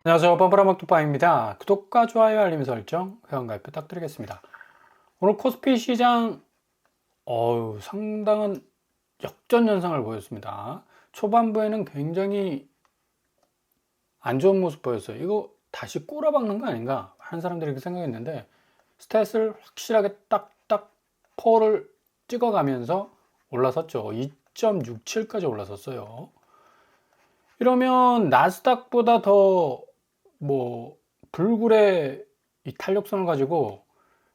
안녕하세요. 뻔뻔한먹투파입니다. 구독과 좋아요, 알림 설정, 회원가입 부탁드리겠습니다. 오늘 코스피 시장 상당한 역전 현상을 보였습니다. 초반부에는 굉장히 안 좋은 모습 보였어요. 이거 다시 꼬라박는 거 아닌가 하는 사람들이 그렇게 생각했는데 스탯을 확실하게 딱딱 포를 찍어가면서 올라섰죠. 2.67까지 올라섰어요. 이러면 나스닥보다 더 불굴의 이 탄력성을 가지고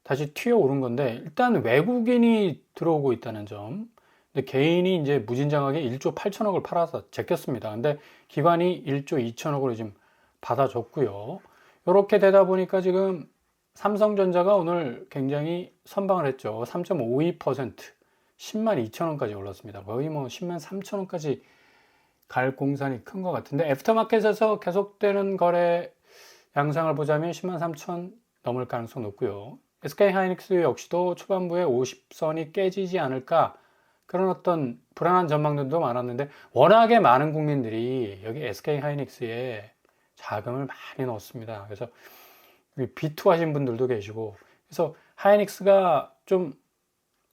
다시 튀어 오른 건데, 일단 외국인이 들어오고 있다는 점. 근데 개인이 이제 무진장하게 1조 8천억을 팔아서 제꼈습니다. 근데 기관이 1조 2천억으로 지금 받아줬고요. 이렇게 되다 보니까 지금 삼성전자가 오늘 굉장히 선방을 했죠. 3.52%, 10만 2천원까지 올랐습니다. 거의 10만 3천원까지 갈 공산이 큰 것 같은데, 애프터마켓에서 계속되는 거래 양상을 보자면 10만 3천 넘을 가능성 높고요. SK하이닉스 역시도 초반부에 50선이 깨지지 않을까, 그런 어떤 불안한 전망들도 많았는데, 워낙에 많은 국민들이 여기 SK하이닉스에 자금을 많이 넣었습니다. 그래서 비투하신 분들도 계시고, 그래서 하이닉스가 좀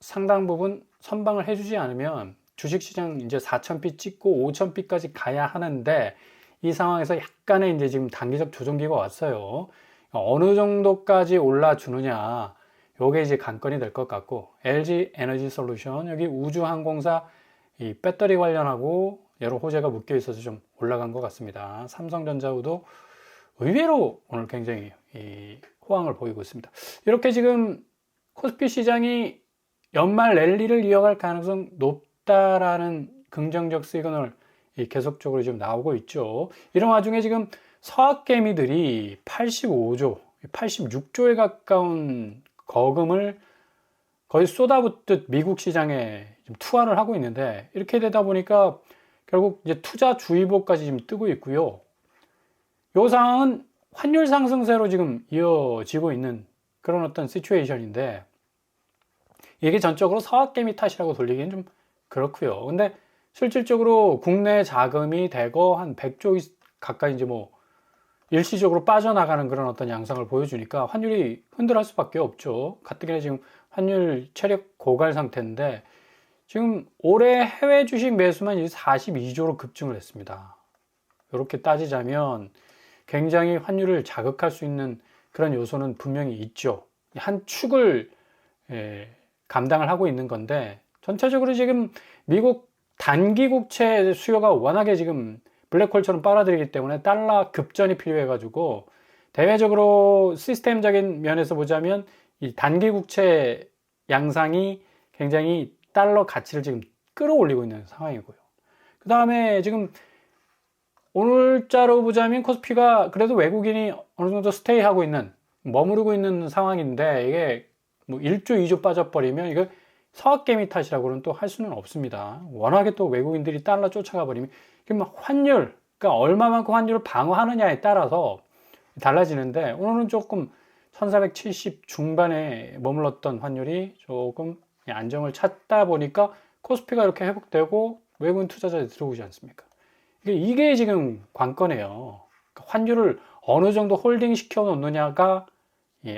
상당 부분 선방을 해주지 않으면 주식시장 이제 4,000비 찍고 5,000비까지 가야 하는데, 이 상황에서 약간의 이제 지금 단기적 조정기가 왔어요. 어느 정도까지 올라주느냐, 요게 이제 관건이 될 것 같고, LG 에너지 솔루션, 여기 우주항공사 이 배터리 관련하고 여러 호재가 묶여 있어서 좀 올라간 것 같습니다. 삼성전자도 의외로 오늘 굉장히 호황을 보이고 있습니다. 이렇게 지금 코스피 시장이 연말 랠리를 이어갈 가능성 높다라는 긍정적 시그널 계속적으로 지금 나오고 있죠. 이런 와중에 지금 서학개미들이 85조, 86조에 가까운 거금을 거의 쏟아붓듯 미국 시장에 좀 투하를 하고 있는데, 이렇게 되다 보니까 결국 이제 투자 주의보까지 지금 뜨고 있고요. 이 상황은 환율 상승세로 지금 이어지고 있는 그런 어떤 시츄에이션인데, 이게 전적으로 서학개미 탓이라고 돌리기는 좀 그렇고요. 근데 실질적으로 국내 자금이 대거 한 100조 가까이 이제 일시적으로 빠져나가는 그런 어떤 양상을 보여주니까 환율이 흔들할 수밖에 없죠. 가뜩이나 지금 환율 체력 고갈 상태인데, 지금 올해 해외 주식 매수만 42조로 급증을 했습니다. 이렇게 따지자면 굉장히 환율을 자극할 수 있는 그런 요소는 분명히 있죠. 한 축을 감당을 하고 있는 건데, 전체적으로 지금 미국 단기 국채 수요가 워낙에 지금 블랙홀처럼 빨아들이기 때문에 달러 급전이 필요해가지고, 대외적으로 시스템적인 면에서 보자면 이 단기 국채 양상이 굉장히 달러 가치를 지금 끌어올리고 있는 상황이고요. 그 다음에 지금 오늘자로 보자면 코스피가 그래도 외국인이 어느 정도 스테이하고 있는, 머무르고 있는 상황인데, 이게 1조, 2조 빠져버리면 이거 서학개미 탓이라고는 또 할 수는 없습니다. 워낙에 또 외국인들이 달러 쫓아가 버리면 환율, 그러니까 얼마만큼 환율을 방어하느냐에 따라서 달라지는데, 오늘은 조금 1470 중반에 머물렀던 환율이 조금 안정을 찾다 보니까 코스피가 이렇게 회복되고 외국인 투자자들이 들어오지 않습니까? 이게 지금 관건이에요. 그러니까 환율을 어느 정도 홀딩 시켜 놓느냐가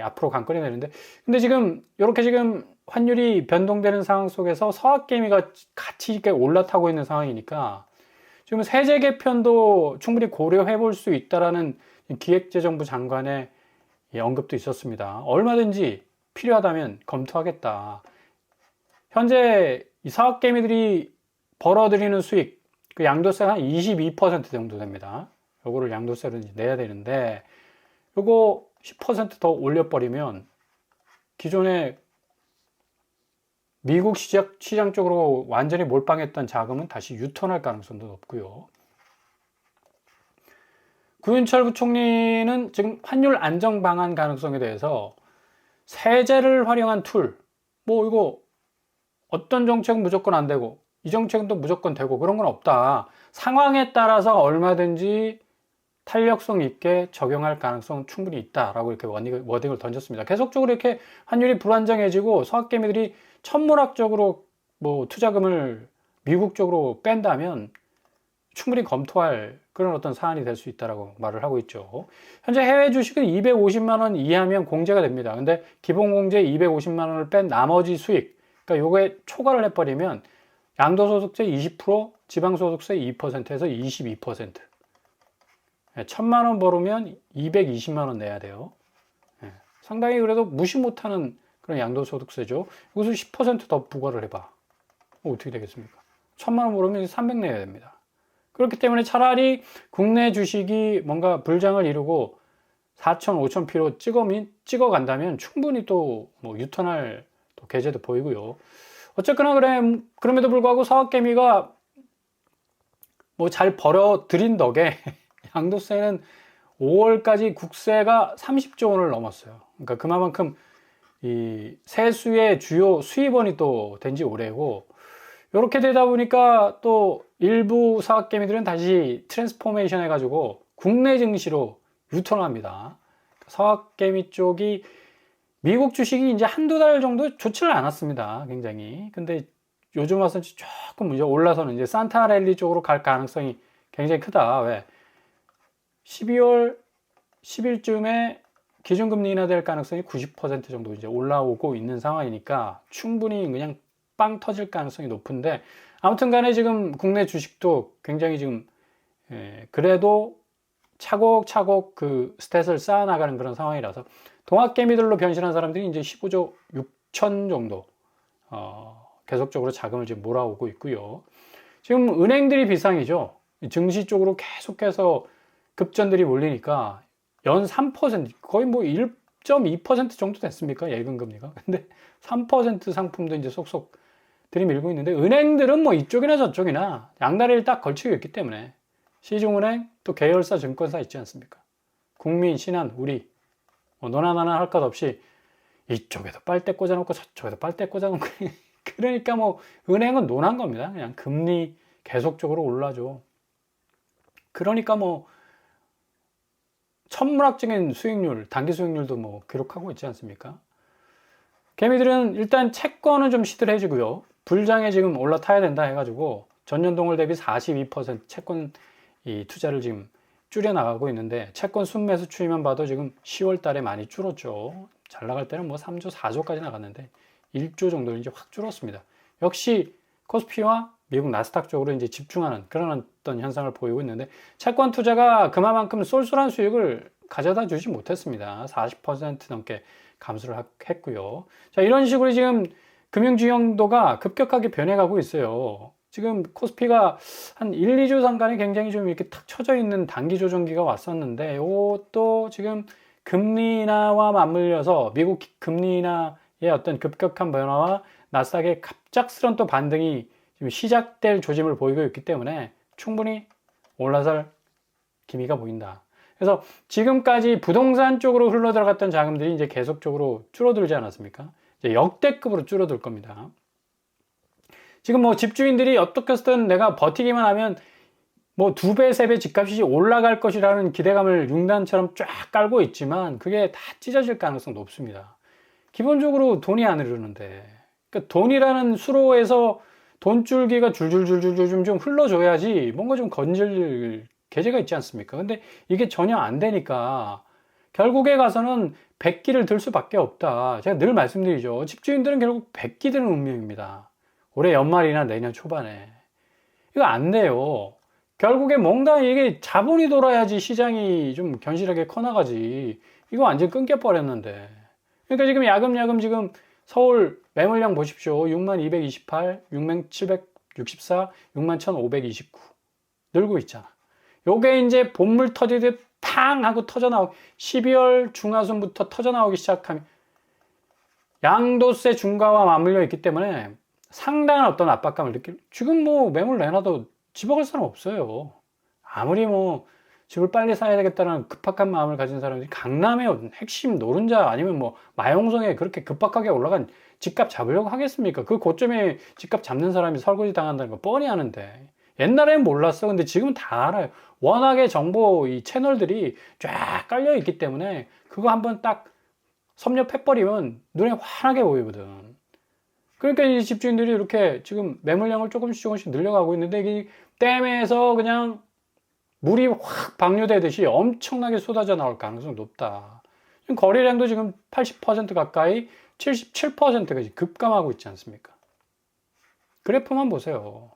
앞으로 관건이 되는데, 근데 지금 이렇게 지금 환율이 변동되는 상황 속에서 서학개미가 같이 이렇게 올라타고 있는 상황이니까, 지금 세제 개편도 충분히 고려해 볼 수 있다라는 기획재정부 장관의 언급도 있었습니다. 얼마든지 필요하다면 검토하겠다. 현재 이 서학개미들이 벌어들이는 수익, 그 양도세가 한 22% 정도 됩니다. 요거를 양도세로 내야 되는데, 요거 10% 더 올려버리면 기존에 미국 시장 쪽으로 완전히 몰빵했던 자금은 다시 유턴할 가능성도 높고요. 구윤철 부총리는 지금 환율 안정 방안 가능성에 대해서 세제를 활용한 툴, 이거 어떤 정책은 무조건 안 되고 이 정책은 또 무조건 되고 그런 건 없다. 상황에 따라서 얼마든지 탄력성 있게 적용할 가능성 충분히 있다라고 이렇게 워딩을 던졌습니다. 계속적으로 이렇게 환율이 불안정해지고 서학개미들이 천문학적으로 투자금을 미국 쪽으로 뺀다면 충분히 검토할 그런 어떤 사안이 될 수 있다라고 말을 하고 있죠. 현재 해외 주식은 250만 원 이하면 공제가 됩니다. 근데 기본 공제 250만 원을 뺀 나머지 수익, 그러니까 요게 초과를 해버리면 양도소득세 20%, 지방소득세 2%에서 22%. 1,000만 원 벌으면 220만 원 내야 돼요. 상당히 그래도 무시 못하는 그런 양도소득세죠. 이것을 10%더 부과를 해봐. 어떻게 되겠습니까? 1,000만 원 벌으면 300 내야 됩니다. 그렇기 때문에 차라리 국내 주식이 뭔가 불장을 이루고 4천, 5천 피로 찍어 간다면 충분히 또 뭐 유턴할 또 계제도 보이고요. 어쨌거나 그럼에도 불구하고 서학개미가 뭐 잘 벌어들인 덕에 양도세는 5월까지 국세가 30조 원을 넘었어요. 그러니까 그만큼 이 세수의 주요 수입원이 또 된 지 오래고, 이렇게 되다 보니까 또 일부 서학개미들은 다시 트랜스포메이션 해가지고 국내 증시로 유턴합니다. 서학개미 쪽이 미국 주식이 이제 한두 달 정도 좋지를 않았습니다. 굉장히. 근데 요즘 와서 조금 이제 올라서는 이제 산타랠리 쪽으로 갈 가능성이 굉장히 크다. 왜? 12월 10일쯤에 기준금리 인하될 가능성이 90% 정도 이제 올라오고 있는 상황이니까 충분히 그냥 빵 터질 가능성이 높은데, 아무튼 간에 지금 국내 주식도 굉장히 지금 그래도 차곡차곡 그 스탯을 쌓아나가는 그런 상황이라서 동학개미들로 변신한 사람들이 이제 15조 6천 정도 계속적으로 자금을 지금 몰아오고 있고요. 지금 은행들이 비상이죠. 증시 쪽으로 계속해서 급전들이 몰리니까 연 3%, 거의 뭐 1.2% 정도 됐습니까? 예금금리가. 근데 3% 상품도 이제 쏙쏙 들이밀고 있는데, 은행들은 뭐 이쪽이나 저쪽이나 양다리를 딱 걸치고 있기 때문에 시중은행, 또 계열사 증권사 있지 않습니까? 국민, 신한, 우리 뭐 너나 나나 할 것 없이 이쪽에도 빨대 꽂아놓고 저쪽에도 빨대 꽂아놓고 그러니까 뭐 은행은 논한 겁니다. 그냥 금리 계속적으로 올라줘. 그러니까 뭐 천문학적인 수익률, 단기 수익률도 뭐 기록하고 있지 않습니까? 개미들은 일단 채권은 좀 시들해지고요. 불장에 지금 올라타야 된다 해가지고 전년 동월 대비 42% 채권 이 투자를 지금 줄여나가고 있는데, 채권 순매수 추이만 봐도 지금 10월 달에 많이 줄었죠. 잘 나갈 때는 뭐 3조, 4조까지 나갔는데 1조 정도 이제 확 줄었습니다. 역시 코스피와 미국 나스닥 쪽으로 이제 집중하는 그런 어떤 현상을 보이고 있는데, 채권 투자가 그만큼 쏠쏠한 수익을 가져다 주지 못했습니다. 40% 넘게 감소를 했고요. 자, 이런 식으로 지금 금융주형도가 급격하게 변해가고 있어요. 지금 코스피가 한 1, 2주 상간에 굉장히 좀 이렇게 탁 쳐져 있는 단기 조정기가 왔었는데, 이것도 지금 금리 인하와 맞물려서 미국 금리 인하의 어떤 급격한 변화와 나스닥의 갑작스런 또 반등이 지금 시작될 조짐을 보이고 있기 때문에 충분히 올라설 기미가 보인다. 그래서 지금까지 부동산 쪽으로 흘러들어갔던 자금들이 이제 계속적으로 줄어들지 않았습니까? 이제 역대급으로 줄어들 겁니다. 지금 뭐 집주인들이 어떻게 해서든 내가 버티기만 하면 뭐 2배, 3배 집값이 올라갈 것이라는 기대감을 융단처럼 쫙 깔고 있지만 그게 다 찢어질 가능성도 높습니다. 기본적으로 돈이 안 흐르는데, 그러니까 돈이라는 수로에서 돈줄기가 줄줄줄줄 좀 흘러줘야지 뭔가 좀 건질 계제가 있지 않습니까? 근데 이게 전혀 안 되니까 결국에 가서는 백기를 들 수밖에 없다. 제가 늘 말씀드리죠. 집주인들은 결국 백기 드는 운명입니다. 올해 연말이나 내년 초반에. 이거 안 돼요. 결국에 뭔가 이게 자본이 돌아야지 시장이 좀 견실하게 커나가지. 이거 완전 끊겨버렸는데. 그러니까 지금 야금야금 지금 서울 매물량 보십시오. 6228, 6764, 61,529 늘고 있잖아. 요게 이제 본물 터지듯 탕 하고 터져나오고 12월 중하순부터 터져나오기 시작하면 양도세 중과와 맞물려 있기 때문에 상당한 어떤 압박감을 지금 뭐 매물 내놔도 집어갈 사람 없어요. 아무리 뭐 집을 빨리 사야 되겠다는 급박한 마음을 가진 사람들이 강남의 핵심 노른자 아니면 뭐 마용성에 그렇게 급박하게 올라간 집값 잡으려고 하겠습니까? 그 고점에 집값 잡는 사람이 설거지 당한다는 거 뻔히 아는데, 옛날엔 몰랐어. 근데 지금은 다 알아요. 워낙에 정보 이 채널들이 쫙 깔려 있기 때문에 그거 한번 딱 섭렵해버리면 눈에 환하게 보이거든. 그러니까 이 집주인들이 이렇게 지금 매물량을 조금씩 늘려가고 있는데, 이게 댐에서 그냥 물이 확 방류되듯이 엄청나게 쏟아져 나올 가능성이 높다. 지금 거래량도 지금 80% 가까이 77%가 급감하고 있지 않습니까? 그래프만 보세요.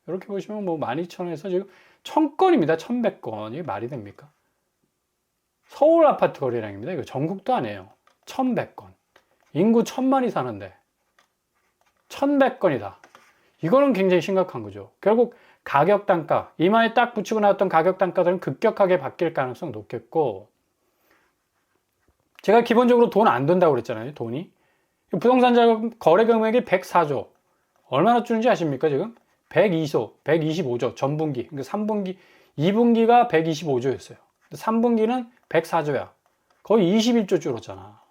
이렇게 보시면 뭐 12,000원에서 지금 1000건입니다. 1100건. 이게 말이 됩니까? 서울 아파트 거래량입니다. 이거 전국도 아니에요. 1100건. 인구 1000만이 사는데 1100건이다. 이거는 굉장히 심각한 거죠. 결국 가격 단가, 이마에 딱 붙이고 나왔던 가격 단가들은 급격하게 바뀔 가능성이 높겠고, 제가 기본적으로 돈 안 든다고 그랬잖아요. 돈이. 부동산 자금 거래 금액이 104조. 얼마나 주는지 아십니까, 지금? 125조. 전분기. 그러니까 3분기, 2분기가 125조였어요. 3분기는 104조야. 거의 21조 줄었잖아.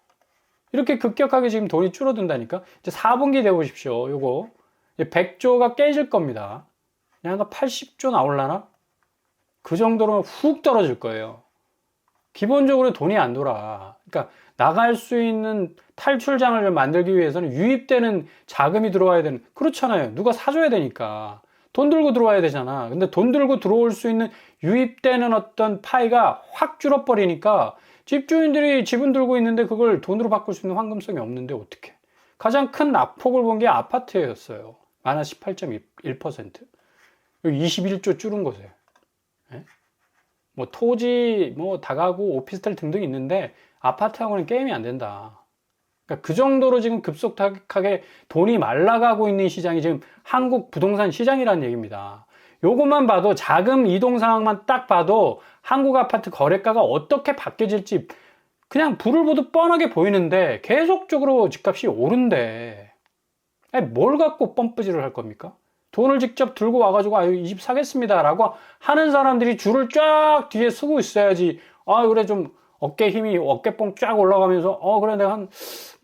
이렇게 급격하게 지금 돈이 줄어든다니까? 이제 4분기 돼 보십시오. 요거. 100조가 깨질 겁니다. 그냥 80조 나올라나? 그 정도로 훅 떨어질 거예요. 기본적으로 돈이 안 돌아. 그러니까 나갈 수 있는 탈출장을 만들기 위해서는 유입되는 자금이 들어와야 되는, 그렇잖아요. 누가 사줘야 되니까. 돈 들고 들어와야 되잖아. 근데 돈 들고 들어올 수 있는 유입되는 어떤 파이가 확 줄어버리니까 집주인들이 지분 들고 있는데 그걸 돈으로 바꿀 수 있는 황금성이 없는데 어떡해. 가장 큰 낙폭을 본 게 아파트였어요. 마이너스 18.1%. 21조 줄은 거세요. 예? 뭐 토지, 뭐 다가구, 오피스텔 등등 있는데 아파트하고는 게임이 안 된다. 그러니까 그 정도로 지금 급속하게 돈이 말라가고 있는 시장이 지금 한국 부동산 시장이라는 얘기입니다. 요것만 봐도, 자금 이동 상황만 딱 봐도 한국 아파트 거래가가 어떻게 바뀌어질지 그냥 불을 보듯 뻔하게 보이는데, 계속적으로 집값이 오른데 뭘 갖고 펌프질을 할 겁니까? 돈을 직접 들고 와가지고 아유 이 집 사겠습니다 라고 하는 사람들이 줄을 쫙 뒤에 서고 있어야지. 아 그래 좀 어깨뽕 쫙 올라가면서 그래 내가 한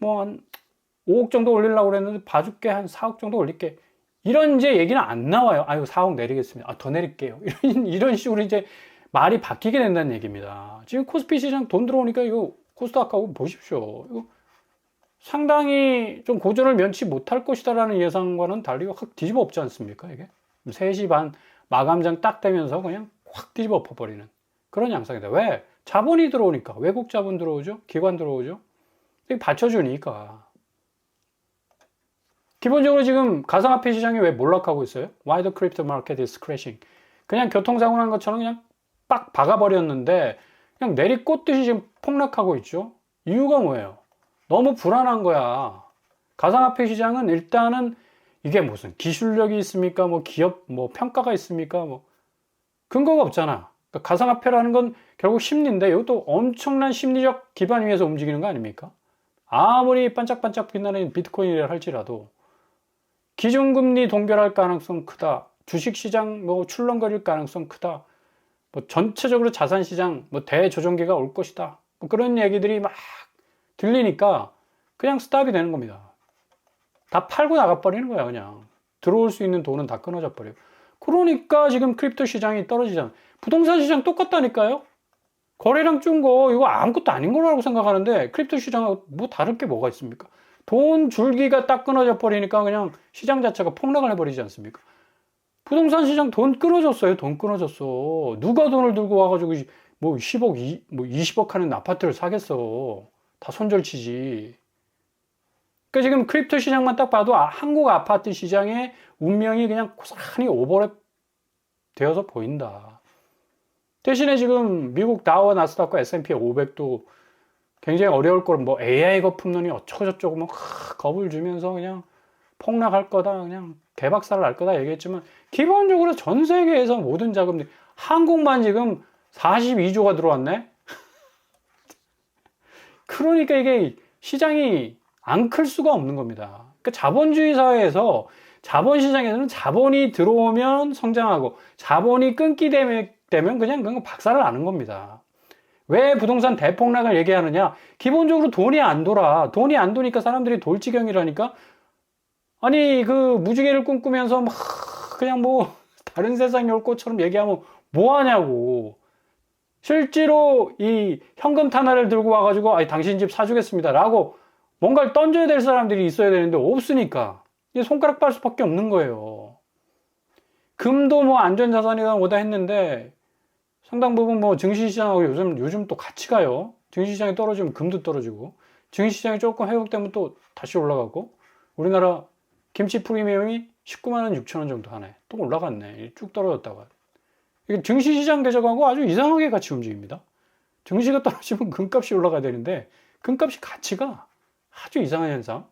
5억 정도 올리려고 그랬는데 봐줄게, 한 4억 정도 올릴게, 이런 이제 얘기는 안 나와요. 아유 4억 내리겠습니다. 더 내릴게요. 이런 식으로 이제 말이 바뀌게 된다는 얘기입니다. 지금 코스피 시장 돈 들어오니까 이거 코스닥하고 보십시오. 이거 상당히 좀 고전을 면치 못할 것이다라는 예상과는 달리 확 뒤집어 엎지 않습니까? 이게 3시 반 마감장 딱 되면서 그냥 확 뒤집어 엎어버리는 그런 양상이다. 왜? 자본이 들어오니까. 외국 자본 들어오죠. 기관 들어오죠. 받쳐주니까. 기본적으로 지금 가상화폐 시장이 왜 몰락하고 있어요? Why the crypto market is crashing? 그냥 교통사고 난 것처럼 그냥 빡 박아버렸는데 그냥 내리꽂듯이 지금 폭락하고 있죠. 이유가 뭐예요? 너무 불안한 거야. 가상화폐 시장은 일단은 이게 무슨 기술력이 있습니까? 뭐 기업 뭐 평가가 있습니까? 뭐 근거가 없잖아. 그러니까 가상화폐라는 건 결국 심리인데 이것도 엄청난 심리적 기반 위에서 움직이는 거 아닙니까? 아무리 반짝반짝 빛나는 비트코인이라 할지라도 기준금리 동결할 가능성 크다. 주식시장 뭐 출렁거릴 가능성 크다. 뭐 전체적으로 자산시장 뭐 대조정기가 올 것이다. 뭐 그런 얘기들이 막 들리니까 그냥 스탑이 되는 겁니다. 다 팔고 나가버리는 거야. 그냥 들어올 수 있는 돈은 다 끊어져 버려요. 그러니까 지금 크립토 시장이 떨어지잖아. 부동산 시장 똑같다니까요. 거래량 준 거 이거 아무것도 아닌 거라고 생각하는데 크립토 시장하고 뭐 다를 게 뭐가 있습니까? 돈 줄기가 딱 끊어져 버리니까 그냥 시장 자체가 폭락을 해버리지 않습니까? 부동산 시장 돈 끊어졌어요. 돈 끊어졌어. 누가 돈을 들고 와가지고 뭐 10억, 뭐 20억 하는 아파트를 사겠어. 다 손절치지. 그러니까 지금 크립토 시장만 딱 봐도 한국 아파트 시장의 운명이 그냥 고스란히 오버랩 되어서 보인다. 대신에 지금 미국 다우와 나스닥과 S&P 500도 굉장히 어려울 거로 뭐 AI 거품론이 어쩌고저쩌고 뭐 겁을 주면서 그냥 폭락할 거다, 그냥 대박살을 날 거다 얘기했지만 기본적으로 전 세계에서 모든 자금들이 한국만 지금 42조가 들어왔네? 그러니까 이게 시장이 안 클 수가 없는 겁니다. 그러니까 자본주의 사회에서 자본시장에서는 자본이 들어오면 성장하고 자본이 끊기 되면 그냥 그건 박살을 나는 겁니다. 왜 부동산 대폭락을 얘기하느냐? 기본적으로 돈이 안 돌아. 돈이 안 도니까 사람들이 돌지경이라니까? 아니, 그 무지개를 꿈꾸면서 막 그냥 뭐 다른 세상이 올 것처럼 얘기하면 뭐 하냐고. 실제로 이 현금 탄화를 들고 와가지고 당신 집 사주겠습니다 라고 뭔가를 던져야 될 사람들이 있어야 되는데 없으니까 이게 손가락 빨 수밖에 없는 거예요. 금도 뭐 안전자산이다 뭐다 했는데 상당 부분 뭐 증시시장하고 요즘 또 같이 가요. 증시시장이 떨어지면 금도 떨어지고, 증시시장이 조금 회복되면 또 다시 올라가고, 우리나라 김치 프리미엄이 19만 원 6천 원 정도 하네. 또 올라갔네. 쭉 떨어졌다가. 이게 증시시장 대적하고 아주 이상하게 같이 움직입니다. 증시가 떨어지면 금값이 올라가야 되는데 금값이 같이 가. 아주 이상한 현상.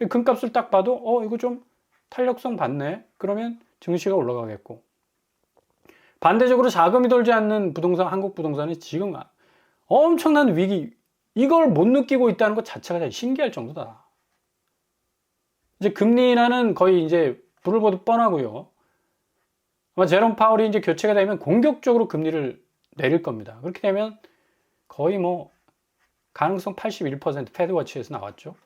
금값을 딱 봐도 이거 좀 탄력성 받네. 그러면 증시가 올라가겠고. 반대적으로 자금이 돌지 않는 부동산, 한국 부동산이 지금 엄청난 위기, 이걸 못 느끼고 있다는 것 자체가 신기할 정도다. 이제 금리 인하는 거의 이제 불을 보듯 뻔하고요. 아마 제롬 파월이 이제 교체가 되면 공격적으로 금리를 내릴 겁니다. 그렇게 되면 거의 뭐 가능성 81% 패드워치에서 나왔죠.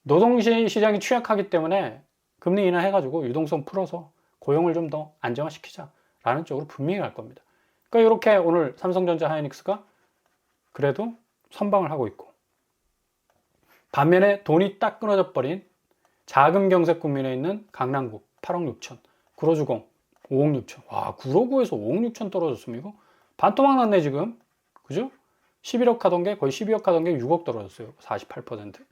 노동시장이 취약하기 때문에 금리 인하해가지고 유동성 풀어서 고용을 좀 더 안정화시키자라는 쪽으로 분명히 갈 겁니다. 그러니까 이렇게 오늘 삼성전자 하이닉스가 그래도 선방을 하고 있고, 반면에 돈이 딱 끊어져 버린 자금 경색 국면에 있는 강남구 8억 6천, 구로주공 5억 6천. 와, 구로구에서 5억 6천 떨어졌으면 이거 반토막 났네 지금. 그죠? 11억 하던 게 거의 12억 하던 게 6억 떨어졌어요. 48%.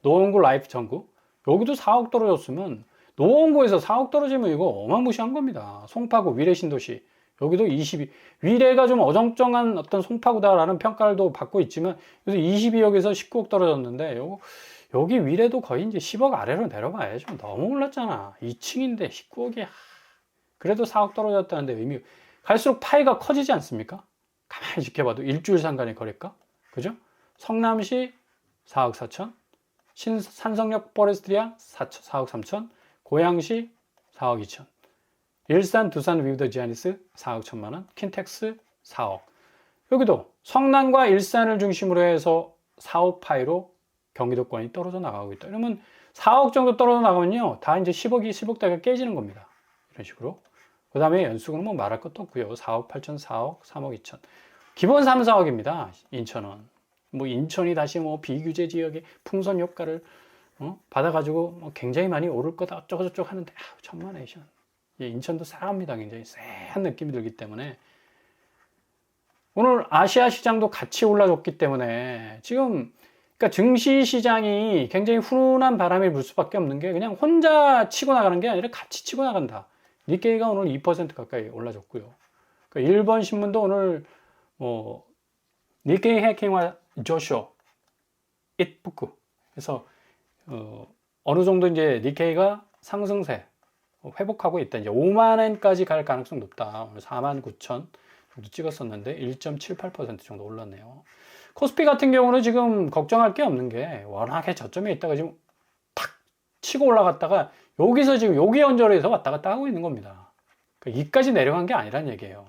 노원구 라이프 전구 여기도 4억 떨어졌으면, 노원구에서 4억 떨어지면 이거 어마무시한 겁니다. 송파구 위례신도시 여기도 22, 위례가 좀 어정쩡한 어떤 송파구다라는 평가를 받고 있지만 그래서 22억에서 19억 떨어졌는데 여기 위례도 거의 이제 10억 아래로 내려가야죠. 너무 올랐잖아. 2층인데 19억이야. 그래도 4억 떨어졌다는데 의미, 갈수록 파이가 커지지 않습니까? 가만히 지켜봐도 일주일 상간의 거래가. 그죠? 성남시 4억 4천, 산성역 포레스트리아 4억 3천, 고양시 4억 2천, 일산, 두산 위브더 지아니스 4억 1천만 원, 킨텍스 4억. 여기도 성남과 일산을 중심으로 해서 4억 파이로 경기도권이 떨어져 나가고 있다. 이러면 4억 정도 떨어져 나가면요, 다 이제 10억대가 깨지는 겁니다. 이런 식으로. 그 다음에 연수구는 뭐 말할 것도 없고요. 4억 8천, 4억, 3억 2천. 기본 3, 4억입니다. 인천은. 뭐 인천이 다시 뭐 비규제 지역의 풍선 효과를 받아가지고 뭐 굉장히 많이 오를 거다 어쩌고저쩌고 하는데, 천만에이션. 인천도 싸합니다. 굉장히 쎄한 느낌이 들기 때문에 오늘 아시아 시장도 같이 올라줬기 때문에 지금, 그러니까 증시 시장이 굉장히 훈훈한 바람이 불 수밖에 없는 게, 그냥 혼자 치고 나가는 게 아니라 같이 치고 나간다. 니케이가 오늘 2% 가까이 올라줬고요. 그러니까 일본 신문도 오늘 뭐 니케이 해킹화 조쇼 it부쿠 그래서 어느 정도 이제 니케이가 상승세 회복하고 있다. 이제 5만 엔까지 갈 가능성 높다. 오늘 4만 9천 정도 찍었었는데 1.78% 정도 올랐네요. 코스피 같은 경우는 지금 걱정할 게 없는 게, 워낙에 저점에 있다가 지금 탁 치고 올라갔다가 여기서 지금 여기 언저리에서 왔다 갔다 하고 있는 겁니다. 그러니까 이까지 내려간 게 아니란 얘기예요.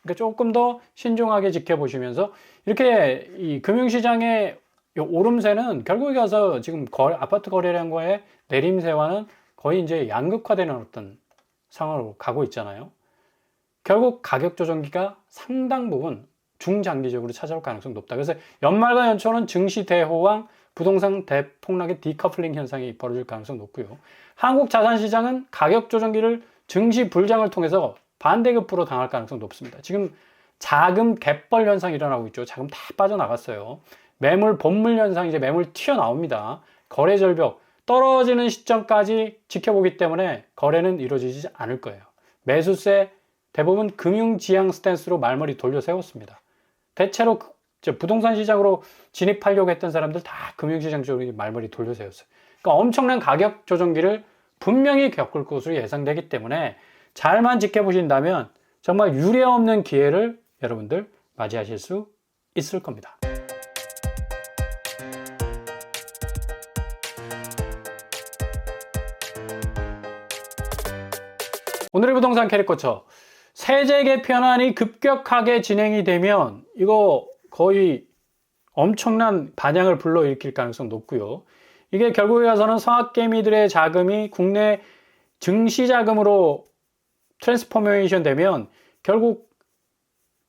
그러니까 조금 더 신중하게 지켜보시면서, 이렇게 이 금융시장의 오름세는 결국에 가서 지금 아파트 거래량과의 내림세와는 거의 이제 양극화되는 어떤 상황으로 가고 있잖아요. 결국 가격 조정기가 상당 부분 중장기적으로 찾아올 가능성이 높다. 그래서 연말과 연초는 증시 대호황, 부동산 대폭락의 디커플링 현상이 벌어질 가능성이 높고요. 한국 자산시장은 가격 조정기를 증시 불장을 통해서 반대급부로 당할 가능성이 높습니다. 지금 자금 갯벌 현상이 일어나고 있죠. 자금 다 빠져나갔어요. 매물 본물 현상, 이제 매물 튀어나옵니다. 거래 절벽, 떨어지는 시점까지 지켜보기 때문에 거래는 이루어지지 않을 거예요. 매수세 대부분 금융지향 스탠스로 말머리 돌려 세웠습니다. 대체로 부동산 시장으로 진입하려고 했던 사람들 다 금융시장 쪽으로 말머리 돌려 세웠어요. 그러니까 엄청난 가격 조정기를 분명히 겪을 것으로 예상되기 때문에 잘만 지켜보신다면 정말 유례없는 기회를 여러분들 맞이하실 수 있을 겁니다. 오늘의 부동산 캐릭터처, 세제 개편안이 급격하게 진행이 되면 이거 거의 엄청난 반향을 불러일으킬 가능성 높고요. 이게 결국에 가서는 성악개미들의 자금이 국내 증시 자금으로 트랜스포메이션 되면 결국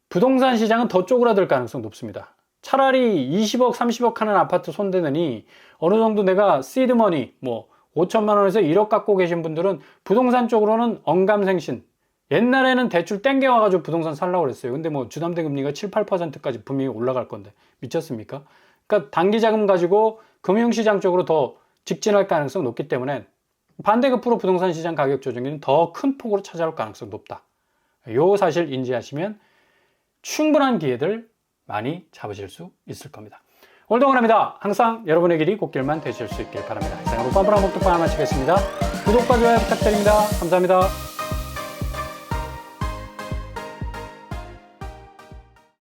부동산 시장은 더 쪼그라들 가능성 높습니다. 차라리 20억, 30억 하는 아파트 손대느니 어느 정도 내가 시드머니 뭐 5천만 원에서 1억 갖고 계신 분들은 부동산 쪽으로는 언감생신. 옛날에는 대출 땡겨와가지고 부동산 살라고 그랬어요. 근데 뭐 주담대 금리가 7, 8%까지 분명히 올라갈 건데 미쳤습니까? 그러니까 단기 자금 가지고 금융시장 쪽으로 더 직진할 가능성이 높기 때문에 반대급부로 부동산 시장 가격 조정이 더 큰 폭으로 찾아올 가능성이 높다. 요 사실 인지하시면 충분한 기회들 많이 잡으실 수 있을 겁니다. 오늘도 응원합니다. 항상 여러분의 길이 꽃길만 되실 수 있길 바랍니다. 이상으로 빠브라 목독방 마치겠습니다. 구독과 좋아요 부탁드립니다. 감사합니다.